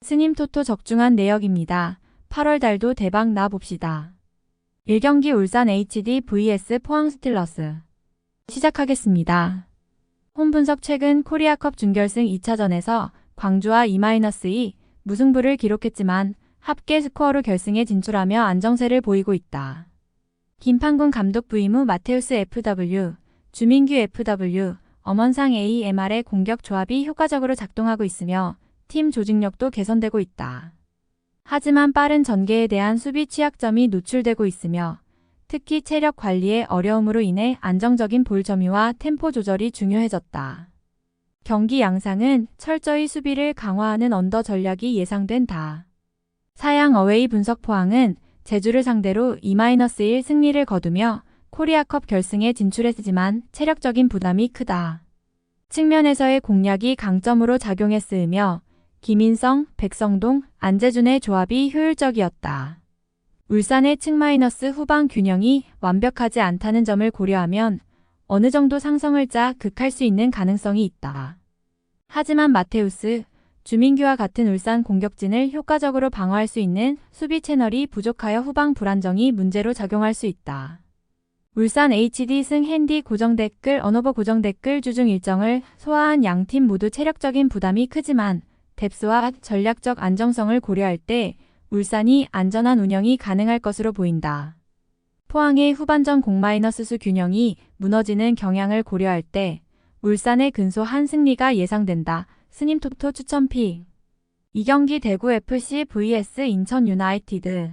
스님 토토 적중한 내역입니다. 8월 달도 대박 나 봅시다. 1경기 울산 HD vs 포항 스틸러스. 시작하겠습니다. 홈분석 최근 코리아컵 준결승 2차전에서 광주와 2-2 무승부를 기록했지만 합계 스코어로 결승에 진출하며 안정세를 보이고 있다. 김판군 감독 부임 후 마테우스 FW, 주민규 FW, 엄원상 AMR의 공격 조합이 효과적으로 작동하고 있으며 팀 조직력도 개선되고 있다. 하지만 빠른 전개에 대한 수비 취약점이 노출되고 있으며 특히 체력 관리의 어려움으로 인해 안정적인 볼 점유와 템포 조절이 중요해졌다. 경기 양상은 철저히 수비를 강화하는 언더 전략이 예상된다. 사양 어웨이 분석 포항은 제주를 상대로 2-1 승리를 거두며 코리아컵 결승에 진출했지만 체력적인 부담이 크다. 측면에서의 공략이 강점으로 작용했으며 김인성, 백성동, 안재준의 조합이 효율적이었다. 울산의 측- 후방 균형이 완벽하지 않다는 점을 고려하면 어느 정도 상성을 짜 극할 수 있는 가능성이 있다. 하지만 마테우스, 주민규와 같은 울산 공격진을 효과적으로 방어할 수 있는 수비 채널이 부족하여 후방 불안정이 문제로 작용할 수 있다. 울산 HD 승 핸디 고정 댓글 언어버 고정 댓글 주중 일정을 소화한 양팀 모두 체력적인 부담이 크지만 뎁스와 전략적 안정성을 고려할 때 울산이 안전한 운영이 가능할 것으로 보인다. 포항의 후반전 공-수 균형이 무너지는 경향을 고려할 때 울산의 근소한 승리가 예상된다. 스님 토토 추천픽 2경기 대구 FC vs 인천 유나이티드.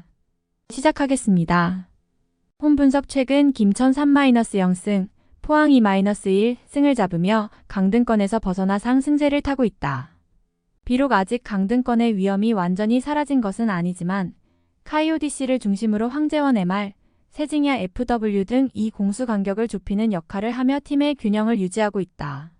시작하겠습니다. 홈분석 최근 김천 3-0승, 포항 2-1 승을 잡으며 강등권에서 벗어나 상승세를 타고 있다. 비록 아직 강등권의 위험이 완전히 사라진 것은 아니지만 KODC를 중심으로 황재원 MR, 세징야 FW 등 이 공수 간격을 좁히는 역할을 하며 팀의 균형을 유지하고 있다.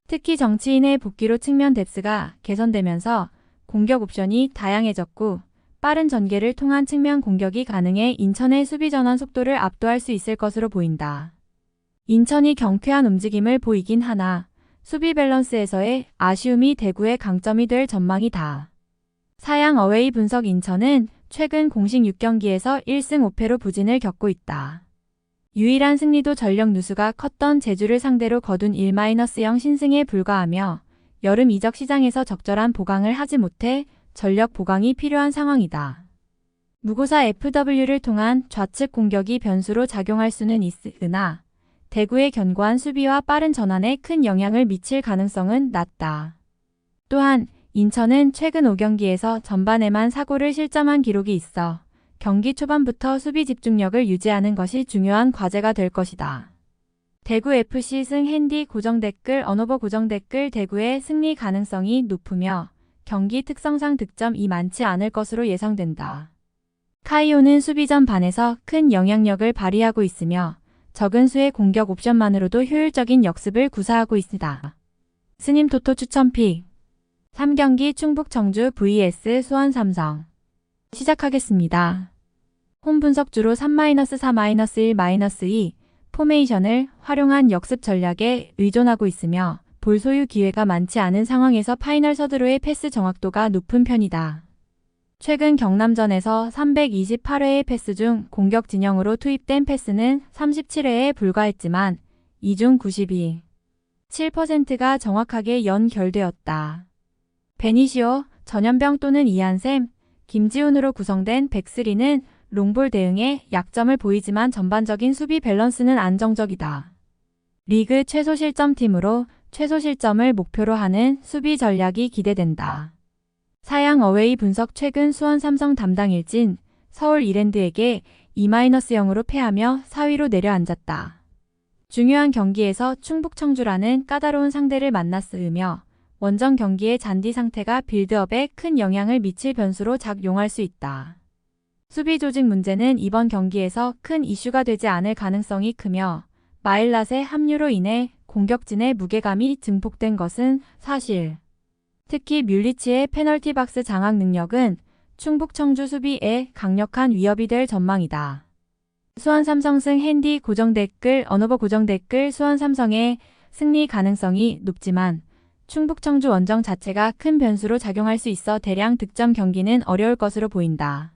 특히 정치인의 복귀로 측면 뎁스가 개선되면서 공격 옵션이 다양해졌고 빠른 전개를 통한 측면 공격이 가능해 인천의 수비 전환 속도를 압도할 수 있을 것으로 보인다. 인천이 경쾌한 움직임을 보이긴 하나 수비 밸런스에서의 아쉬움이 대구의 강점이 될 전망이다. 사양 어웨이 분석 인천은 최근 공식 6경기에서 1승 5패로 부진을 겪고 있다. 유일한 승리도 전력 누수가 컸던 제주를 상대로 거둔 1-0 신승에 불과하며 여름 이적 시장에서 적절한 보강을 하지 못해 전력 보강이 필요한 상황이다. 무고사 FW를 통한 좌측 공격이 변수로 작용할 수는 있으나 대구의 견고한 수비와 빠른 전환에 큰 영향을 미칠 가능성은 낮다. 또한 인천은 최근 5경기에서 전반에만 사고를 실점한 기록이 있어 경기 초반부터 수비 집중력을 유지하는 것이 중요한 과제가 될 것이다. 대구 FC 승 핸디 고정 댓글 언어버 고정 댓글 대구의 승리 가능성이 높으며 경기 특성상 득점이 많지 않을 것으로 예상된다. 카이오는 수비전 반에서 큰 영향력을 발휘하고 있으며 적은 수의 공격 옵션만으로도 효율적인 역습을 구사하고 있다. 스님 토토 추천픽 3경기 충북 청주 vs 수원 삼성. 시작하겠습니다. 홈분석 주로 3-4-1-2 포메이션을 활용한 역습 전략에 의존하고 있으며 볼 소유 기회가 많지 않은 상황에서 파이널 서드로의 패스 정확도가 높은 편이다. 최근 경남전에서 328회의 패스 중 공격 진영으로 투입된 패스는 37회에 불과했지만 이 중 7%가 정확하게 연결되었다. 베니시오, 전현병 또는 이한샘, 김지훈으로 구성된 백스리는 롱볼 대응에 약점을 보이지만 전반적인 수비 밸런스는 안정적이다. 리그 최소 실점팀으로 최소 실점을 목표로 하는 수비 전략이 기대된다. 사양 어웨이 분석 최근 수원 삼성 담당 일진 서울 이랜드에게 2-0으로 패하며 4위로 내려앉았다. 중요한 경기에서 충북 청주라는 까다로운 상대를 만났으며 원정 경기의 잔디 상태가 빌드업에 큰 영향을 미칠 변수로 작용할 수 있다. 수비 조직 문제는 이번 경기에서 큰 이슈가 되지 않을 가능성이 크며 마일랏의 합류로 인해 공격진의 무게감이 증폭된 것은 사실. 특히 뮬리치의 페널티 박스 장악 능력은 충북 청주 수비에 강력한 위협이 될 전망이다. 수원 삼성승 핸디 고정 댓글 언어버 고정 댓글 수원 삼성의 승리 가능성이 높지만 충북 청주 원정 자체가 큰 변수로 작용할 수 있어 대량 득점 경기는 어려울 것으로 보인다.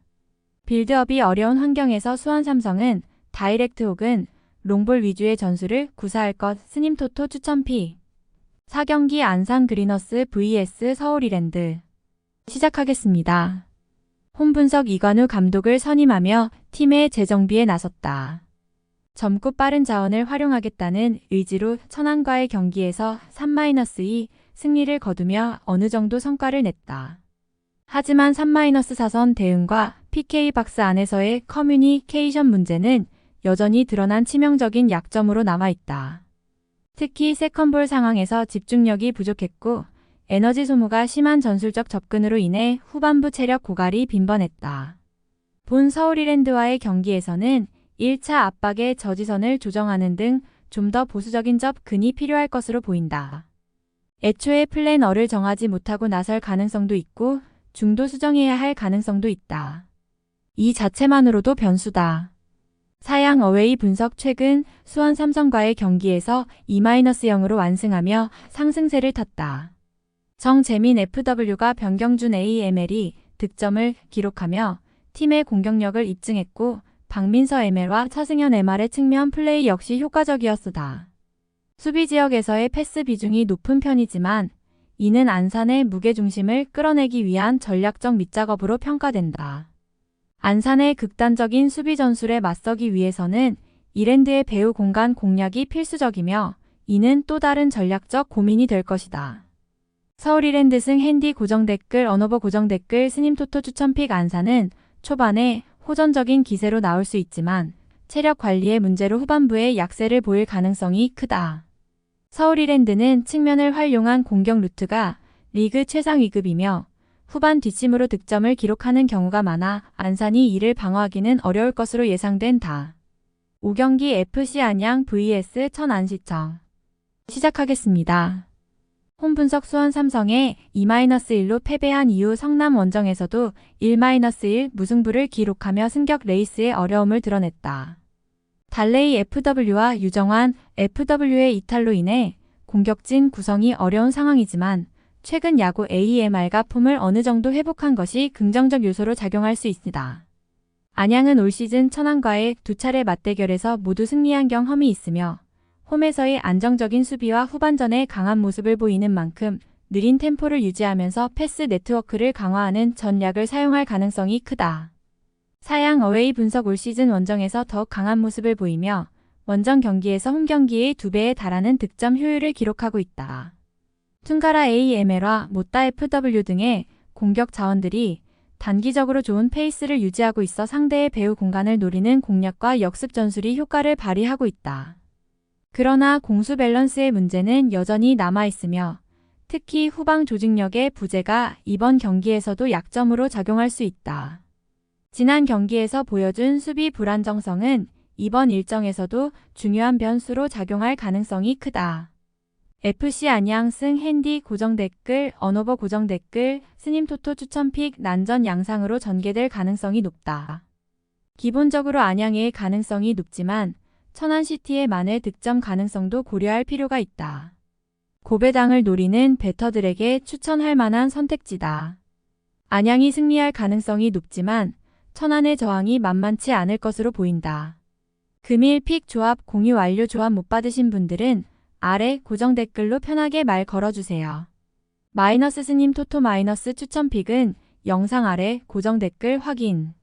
빌드업이 어려운 환경에서 수원 삼성은 다이렉트 혹은 롱볼 위주의 전술을 구사할 것. 스님 토토 추천픽 4경기 안산 그리너스 vs 서울 이랜드 시작하겠습니다. 홈분석 이관우 감독을 선임하며 팀의 재정비에 나섰다. 젊고 빠른 자원을 활용하겠다는 의지로 천안과의 경기에서 3-2 승리를 거두며 어느 정도 성과를 냈다. 하지만 3-4선 대응과 PK 박스 안에서의 커뮤니케이션 문제는 여전히 드러난 치명적인 약점으로 남아있다. 특히 세컨볼 상황에서 집중력이 부족했고 에너지 소모가 심한 전술적 접근으로 인해 후반부 체력 고갈이 빈번했다. 본 서울 이랜드와의 경기에서는 1차 압박의 저지선을 조정하는 등 좀 더 보수적인 접근이 필요할 것으로 보인다. 애초에 플랜어를 정하지 못하고 나설 가능성도 있고 중도 수정해야 할 가능성도 있다. 이 자체만으로도 변수다. 사양 어웨이 분석 최근 수원 삼성과의 경기에서 2-0으로 완승하며 상승세를 탔다. 정재민 FW가 변경준 AML이 득점을 기록하며 팀의 공격력을 입증했고 박민서 ML과 차승현 MR의 측면 플레이 역시 효과적이었다. 수비 지역에서의 패스 비중이 높은 편이지만 이는 안산의 무게중심을 끌어내기 위한 전략적 밑작업으로 평가된다. 안산의 극단적인 수비 전술에 맞서기 위해서는 이랜드의 배후 공간 공략이 필수적이며 이는 또 다른 전략적 고민이 될 것이다. 서울 이랜드 승 핸디 고정 댓글 언어버 고정 댓글 스님 토토 추천픽 안산은 초반에 호전적인 기세로 나올 수 있지만 체력 관리의 문제로 후반부에 약세를 보일 가능성이 크다. 서울 이랜드는 측면을 활용한 공격 루트가 리그 최상 위급이며 후반 뒷심으로 득점을 기록하는 경우가 많아 안산이 이를 방어하기는 어려울 것으로 예상된다. 5경기 FC 안양 vs 천안시청 시작하겠습니다. 홈분석 수원 삼성에 2-1로 패배한 이후 성남 원정에서도 1-1 무승부를 기록하며 승격 레이스의 어려움을 드러냈다. 달레이 FW와 유정환 FW의 이탈로 인해 공격진 구성이 어려운 상황이지만 최근 야구 AMR과 폼을 어느 정도 회복한 것이 긍정적 요소로 작용할 수 있습니다. 안양은 올 시즌 천안과의 두 차례 맞대결에서 모두 승리한 경험이 있으며 홈에서의 안정적인 수비와 후반전에 강한 모습을 보이는 만큼 느린 템포를 유지하면서 패스 네트워크를 강화하는 전략을 사용할 가능성이 크다. 사양 어웨이 분석 올 시즌 원정에서 더욱 강한 모습을 보이며 원정 경기에서 홈 경기의 2배에 달하는 득점 효율을 기록하고 있다. 퉁가라 AML과 모따 FW 등의 공격 자원들이 단기적으로 좋은 페이스를 유지하고 있어 상대의 배후 공간을 노리는 공략과 역습 전술이 효과를 발휘하고 있다. 그러나 공수 밸런스의 문제는 여전히 남아있으며 특히 후방 조직력의 부재가 이번 경기에서도 약점으로 작용할 수 있다. 지난 경기에서 보여준 수비 불안정성은 이번 일정에서도 중요한 변수로 작용할 가능성이 크다. FC 안양 승 핸디 고정 댓글 언어버 고정 댓글 스님 토토 추천픽 난전 양상으로 전개될 가능성이 높다. 기본적으로 안양의 가능성이 높지만 천안시티의 만회 득점 가능성도 고려할 필요가 있다. 고배당을 노리는 배터들에게 추천할 만한 선택지다. 안양이 승리할 가능성이 높지만 천안의 저항이 만만치 않을 것으로 보인다. 금일 픽 조합 공유 완료. 조합 못 받으신 분들은 아래 고정 댓글로 편하게 말 걸어주세요. 마이너스 스님 토토 마이너스 추천픽은 영상 아래 고정 댓글 확인.